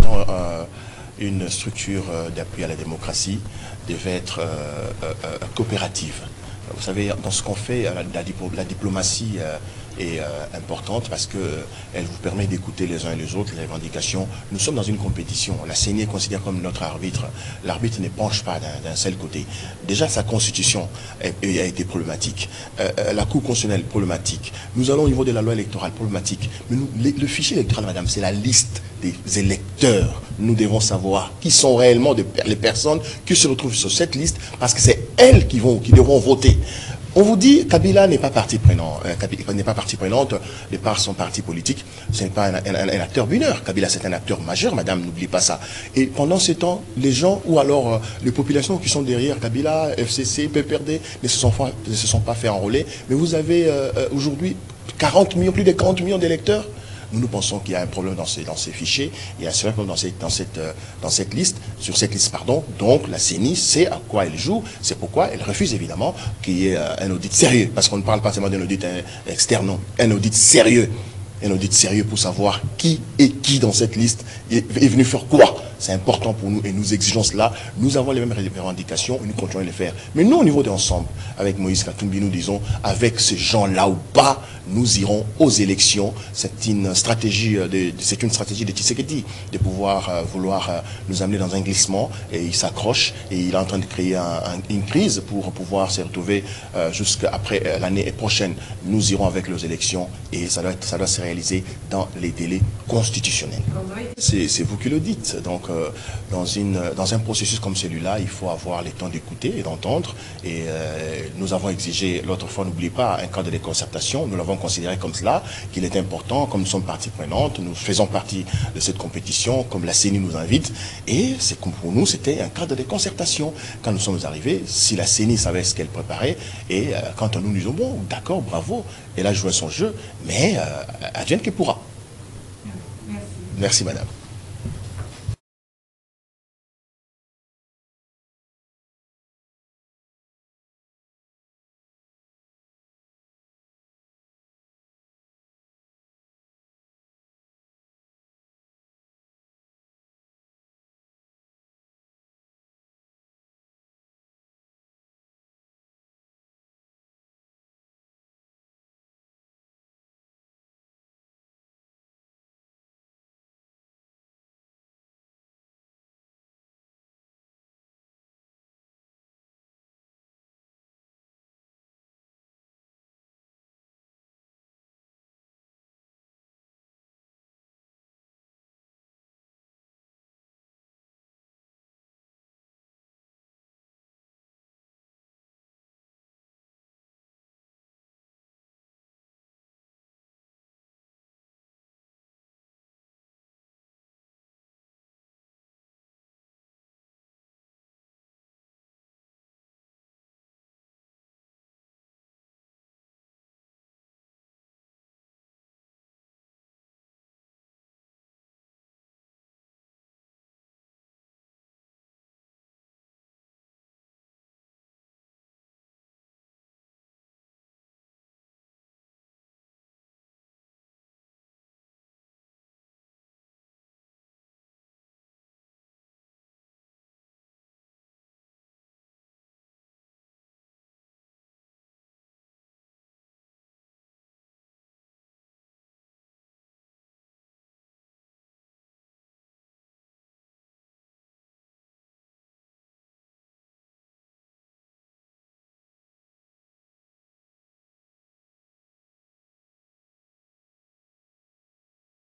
étant une structure d'appui à la démocratie, devait être coopérative. Vous savez, dans ce qu'on fait, la diplomatie est importante parce qu'elle vous permet d'écouter les uns et les autres, les revendications. Nous sommes dans une compétition. La CENI est considérée comme notre arbitre. L'arbitre ne penche pas d'un seul côté. Déjà, sa constitution a été problématique. La Cour constitutionnelle, problématique. Nous allons au niveau de la loi électorale, problématique. Mais nous, le fichier électoral, madame, c'est la liste des électeurs. Nous devons savoir qui sont réellement les personnes qui se retrouvent sur cette liste parce que c'est elles qui devront voter. On vous dit Kabila n'est pas partie prenante, de par son parti politique. Ce n'est pas un acteur mineur. Kabila, c'est un acteur majeur, madame, n'oubliez pas ça. Et pendant ce temps, les gens, ou alors les populations qui sont derrière Kabila, FCC, PPRD, ne se sont pas fait enrôler. Mais vous avez aujourd'hui 40 millions, plus de 40 millions d'électeurs. Nous pensons qu'il y a un problème dans ces fichiers, il y a un problème dans cette liste, sur cette liste, pardon. Donc la CENI sait à quoi elle joue, c'est pourquoi elle refuse évidemment qu'il y ait un audit sérieux, parce qu'on ne parle pas seulement d'un audit externe, non, un audit sérieux. Un audit sérieux pour savoir qui dans cette liste est venu faire quoi. C'est important pour nous et nous exigeons cela. Nous avons les mêmes revendications et nous continuons de les faire. Mais nous, au niveau d'ensemble, avec Moïse Katumbi, nous disons, avec ces gens-là ou pas, nous irons aux élections. C'est une stratégie de Tshisekedi de vouloir nous amener dans un glissement et il s'accroche et il est en train de créer une crise pour pouvoir se retrouver jusqu'après l'année prochaine. Nous irons avec les élections et ça doit se réaliser dans les délais constitutionnels. C'est vous qui le dites. Donc, dans un processus comme celui-là, il faut avoir le temps d'écouter et d'entendre. Et nous avons exigé, l'autre fois, n'oubliez pas, un cadre de concertation. Nous l'avons considéré comme cela, qu'il est important, comme nous sommes partie prenante, nous faisons partie de cette compétition, comme la CENI nous invite. Et c'est comme pour nous, c'était un cadre de concertation. Quand nous sommes arrivés, si la CENI savait ce qu'elle préparait, et quand nous disons, bon, d'accord, bravo, elle a joué son jeu, mais advienne que pourra. Merci, madame.